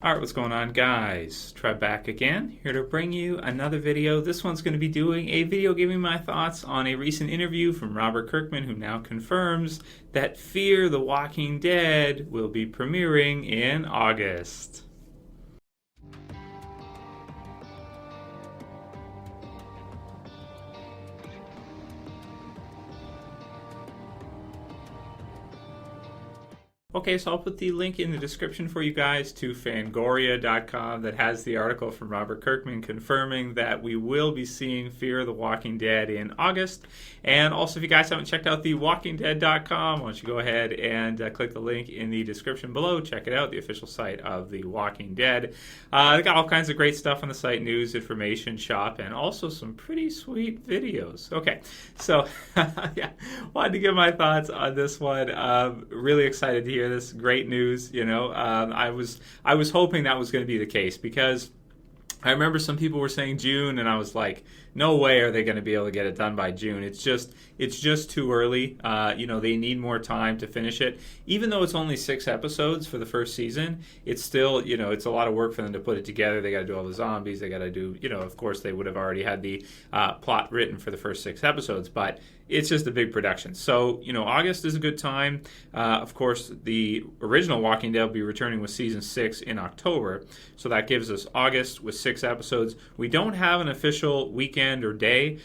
Alright, what's going on, guys? Trev back again, here to bring you another video. This one's going to be doing a video giving my thoughts on a recent interview from Robert Kirkman, who now confirms that Fear the Walking Dead will be premiering in August. Okay, so I'll put the link in the description for you guys to Fangoria.com that has the article from Robert Kirkman confirming that we will be seeing Fear the Walking Dead in August. And also, if you guys haven't checked out the WalkingDead.com, why don't you go ahead and click the link in the description below. Check it out, the official site of The Walking Dead. They got all kinds of great stuff on the site, news, information, shop, and also some pretty sweet videos. Okay, so yeah, wanted to give my thoughts on this one. Really excited to hear this great news. I was hoping that was going to be the case, because I remember some people were saying June, and I was like, no way are they going to be able to get it done by June. It's just too early. They need more time to finish it. Even though it's only 6 episodes for the first season, it's still, it's a lot of work for them to put it together. They got to do all the zombies. They got to do, of course, they would have already had the plot written for the first 6 episodes, but it's just a big production. So, August is a good time. Of course, the original Walking Dead will be returning with season 6 in October. So that gives us August with 6 episodes. We don't have an official weekend or day.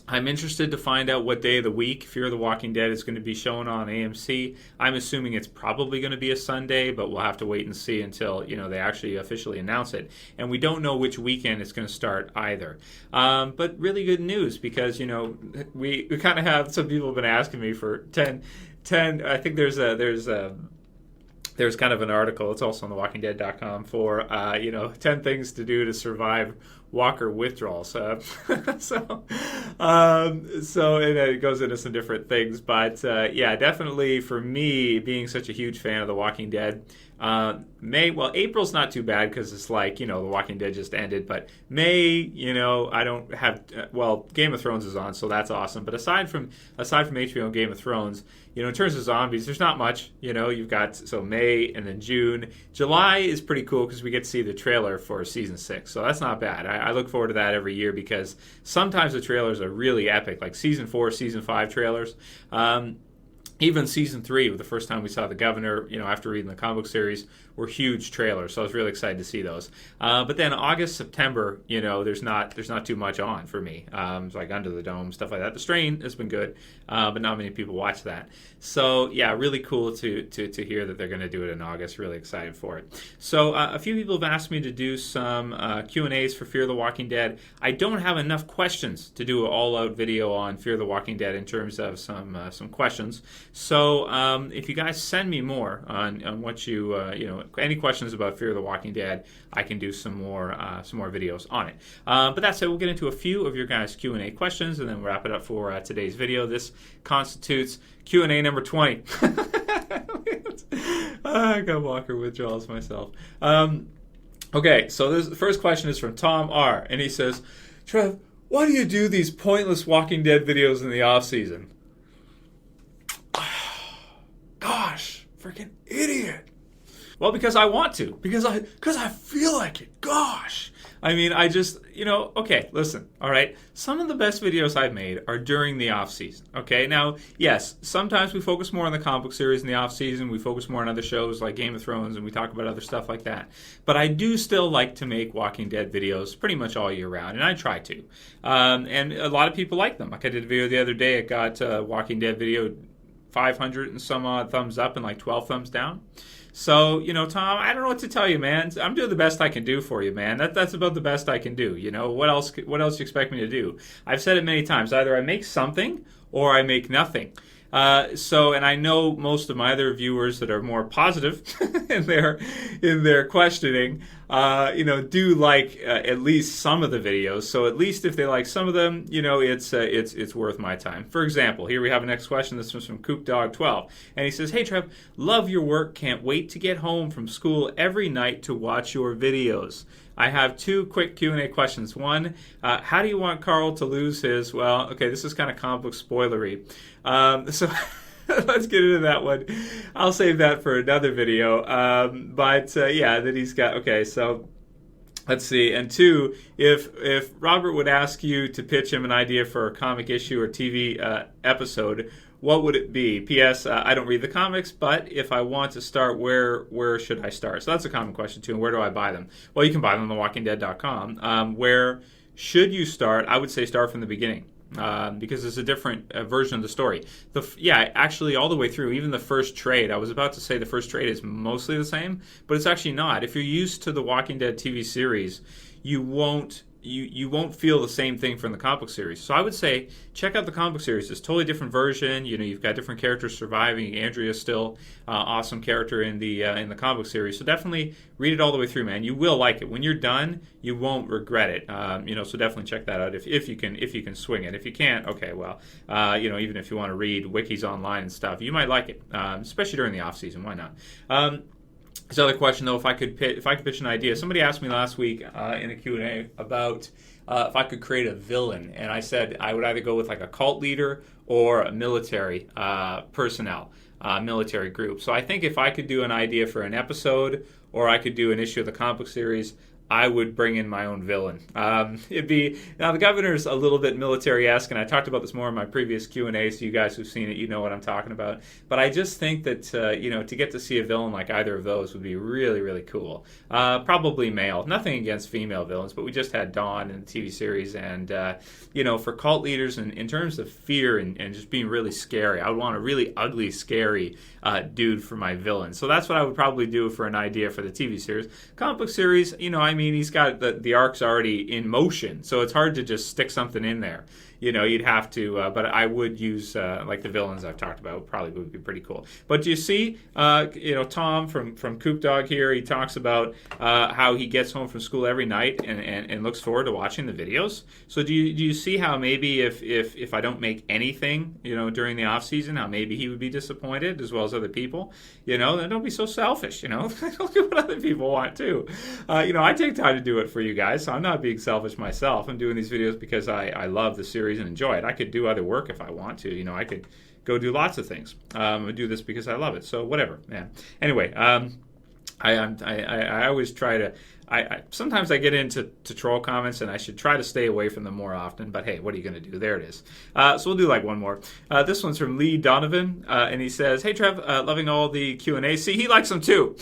I'm interested to find out what day of the week Fear the Walking Dead is going to be shown on AMC. I'm assuming it's probably going to be a Sunday, but we'll have to wait and see until they actually officially announce it. And we don't know which weekend it's going to start either. But really good news, because we kind of have, some people have been asking me for 10. I think there's kind of an article, it's also on thewalkingdead.com, for 10 things to do to survive Walker withdrawal. So and it goes into some different things, but definitely for me, being such a huge fan of The Walking Dead, April's not too bad because it's like, The Walking Dead just ended, but May, I don't have, Game of Thrones is on, so that's awesome. But aside from HBO and Game of Thrones, in terms of zombies, there's not much. You've got, May and then June. July is pretty cool because we get to see the trailer for season 6, so that's not bad. I look forward to that every year because sometimes the trailers are really epic, like season 4, season 5 trailers. Even season 3, the first time we saw the governor, after reading the comic book series, were huge trailers. So I was really excited to see those. But then August, September, there's not too much on for me. It's like Under the Dome, stuff like that. The Strain has been good, but not many people watch that. So yeah, really cool to hear that they're going to do it in August. Really excited for it. So a few people have asked me to do some Q&As for Fear the Walking Dead. I don't have enough questions to do an all-out video on Fear the Walking Dead in terms of some questions. So if you guys send me more on what any questions about Fear the Walking Dead, I can do some more videos on it. But that said, we'll get into a few of your guys' Q&A questions, and then wrap it up for today's video. This constitutes Q&A number 20. I got Walker withdrawals myself. Okay, so the first question is from Tom R., and he says, Trev, why do you do these pointless Walking Dead videos in the off-season? Gosh, freaking idiot. Well, because I want to. Because I feel like it. Gosh. I mean, I just, okay, listen, all right? Some of the best videos I've made are during the off-season, okay? Now, yes, sometimes we focus more on the comic book series in the off-season. We focus more on other shows like Game of Thrones, and we talk about other stuff like that. But I do still like to make Walking Dead videos pretty much all year round, and I try to. And a lot of people like them. Like I did a video the other day. It got Walking Dead video 500 and some odd thumbs up and like 12 thumbs down. So, Tom, I don't know what to tell you, man. I'm doing the best I can do for you, man. That's about the best I can do. What else do you expect me to do? I've said it many times. Either I make something or I make nothing. And I know most of my other viewers that are more positive in their questioning, do like at least some of the videos. So at least if they like some of them, it's worth my time. For example, here we have a next question. This one's from CoopDog12, and he says, "Hey Trev, love your work. Can't wait to get home from school every night to watch your videos. I have 2 quick Q&A questions. One, how do you want Carl to lose his?" Well, okay, this is kind of comic book spoilery. So let's get into that one. I'll save that for another video. Yeah, that he's got. Okay, so let's see. And two, if Robert would ask you to pitch him an idea for a comic issue or TV episode, what would it be? P.S. I don't read the comics, but if I want to start, where should I start? So that's a common question too. And where do I buy them? Well, you can buy them on thewalkingdead.com. Where should you start? I would say start from the beginning. Because it's a different version of the story. Actually, all the way through, even the first trade. I was about to say the first trade is mostly the same, but it's actually not. If you're used to the Walking Dead TV series, you won't feel the same thing from the comic book series. So I would say check out the comic book series. It's a totally different version. You've got different characters surviving. Andrea's still awesome character in the comic book series. So definitely read it all the way through, man. You will like it. When you're done, you won't regret it. So definitely check that out if you can swing it. If you can't, okay, well, even if you want to read wikis online and stuff, you might like it, especially during the off season. Why not? This other question, though, if I could pitch an idea. Somebody asked me last week in a Q&A about if I could create a villain, and I said I would either go with like a cult leader or a military personnel, military group. So I think if I could do an idea for an episode or I could do an issue of the comic book series, I would bring in my own villain. Now the governor's a little bit military-esque, and I talked about this more in my previous Q&A, so you guys who've seen it, you know what I'm talking about. But I just think that, to get to see a villain like either of those would be really, really cool. Probably male. Nothing against female villains, but we just had Dawn in the TV series, and, for cult leaders, and in terms of fear and just being really scary, I would want a really ugly, scary dude for my villain. So that's what I would probably do for an idea for the TV series. Comic book series, he's got the arcs already in motion, so it's hard to just stick something in there. You'd have to, but I would use like the villains I've talked about. Probably would be pretty cool. But do you see, Tom from Coop Dog here? He talks about how he gets home from school every night and looks forward to watching the videos. So do you see how maybe if I don't make anything, during the off season, how maybe he would be disappointed as well as other people. Then don't be so selfish. Look at what other people want too. I take time to do it for you guys, so I'm not being selfish myself. I'm doing these videos because I love the series and enjoy it. I could do other work if I want to. I could go do lots of things. I do this because I love it. So whatever, man. Anyway, I always try to. Sometimes I get into troll comments, and I should try to stay away from them more often. But hey, what are you going to do? There it is. So we'll do like one more. This one's from Lee Donovan, and he says, "Hey Trev, loving all the Q&A. See, he likes them too."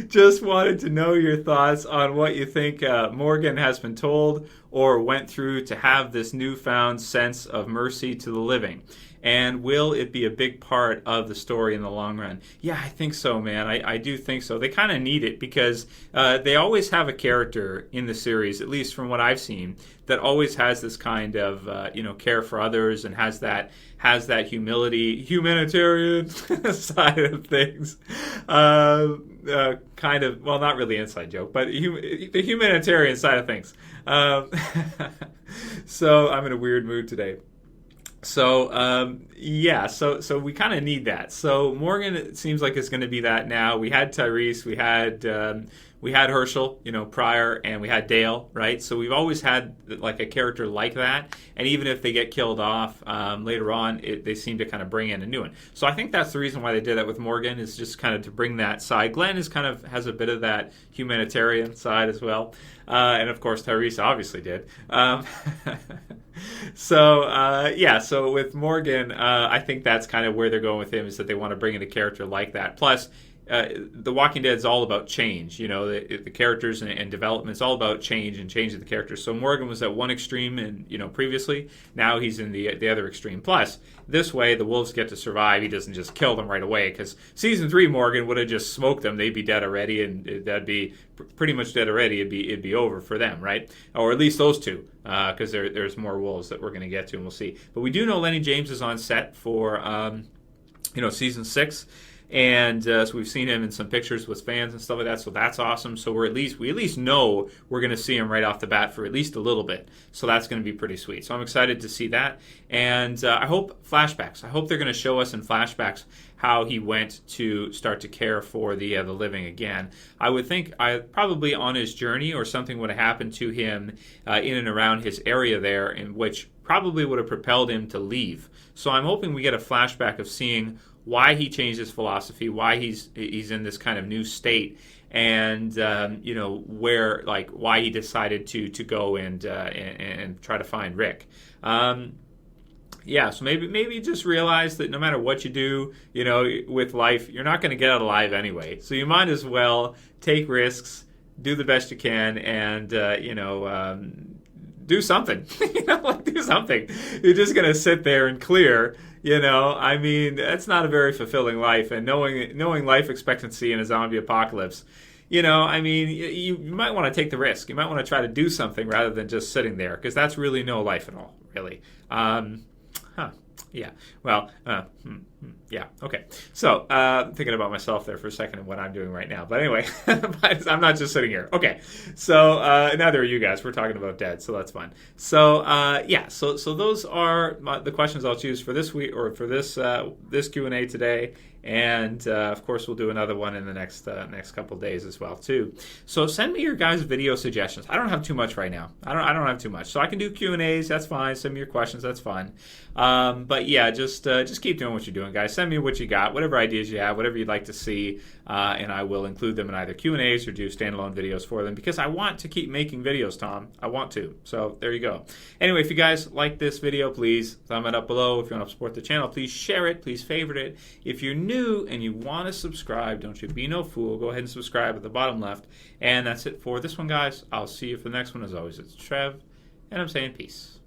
Just wanted to know your thoughts on what you think Morgan has been told or went through to have this newfound sense of mercy to the living. And will it be a big part of the story in the long run? Yeah, I think so, man. I do think so. They kind of need it because they always have a character in the series, at least from what I've seen, that always has this kind of care for others and has that humility, humanitarian side of things. Kind of, well, not really inside joke, but the humanitarian side of things. So I'm in a weird mood today. So so we kind of need that. So Morgan, it seems like it's going to be that now. We had Tyrese, we had Herschel, prior, and we had Dale, right? So we've always had like a character like that, and even if they get killed off later on, they seem to kind of bring in a new one. So I think that's the reason why they did that with Morgan, is just kind of to bring that side. Glenn has a bit of that humanitarian side as well, and of course Tyrese obviously did. So with Morgan, I think that's kind of where they're going with him, is that they want to bring in a character like that. Plus, The Walking Dead is all about change. The characters and development is all about change and changing the characters. So Morgan was at one extreme, and previously, now he's in the other extreme. Plus, this way the wolves get to survive. He doesn't just kill them right away, because season 3 Morgan would have just smoked them. They'd be dead already, and that'd be pretty much dead already. It'd be over for them, right? Or at least those two, because there's more wolves that we're going to get to, and we'll see. But we do know Lenny James is on set for season 6. And so we've seen him in some pictures with fans and stuff like that, so that's awesome. So we at least know we're going to see him right off the bat for at least a little bit. So that's going to be pretty sweet. So I'm excited to see that. And I hope flashbacks. I hope they're going to show us in flashbacks how he went to start to care for the living again. I would think probably on his journey or something would have happened to him in and around his area there, in which probably would have propelled him to leave. So I'm hoping we get a flashback of seeing why he changed his philosophy, why he's in this kind of new state, and where, like, why he decided to go and try to find Rick. So maybe just realize that no matter what you do, with life, you're not going to get out alive anyway. So you might as well take risks, do the best you can, and do something. Do something. You're just going to sit there and clear. That's not a very fulfilling life. And knowing life expectancy in a zombie apocalypse, you might want to take the risk. You might want to try to do something rather than just sitting there, because that's really no life at all, really. Yeah. Well, yeah. Okay. So, thinking about myself there for a second and what I'm doing right now. But anyway, I'm not just sitting here. Okay. So, neither are you guys. We're talking about dead, so that's fun. So, So those are the questions I'll choose for this week, or for this Q&A today. And of course, we'll do another one in the next couple of days as well too. So send me your guys' video suggestions. I don't have too much right now. I don't have too much, so I can do Q&As. That's fine. Send me your questions. That's fine. But yeah, just keep doing what you're doing, guys. Send me what you got, whatever ideas you have, whatever you'd like to see, and I will include them in either Q&As or do standalone videos for them, because I want to keep making videos, Tom. I want to. So there you go. Anyway, if you guys like this video, please thumb it up below. If you want to support the channel, please share it. Please favorite it. If you're new and you want to subscribe, don't you be no fool. Go ahead and subscribe at the bottom left. And that's it for this one, guys. I'll see you for the next one. As always, it's Trev, and I'm saying peace.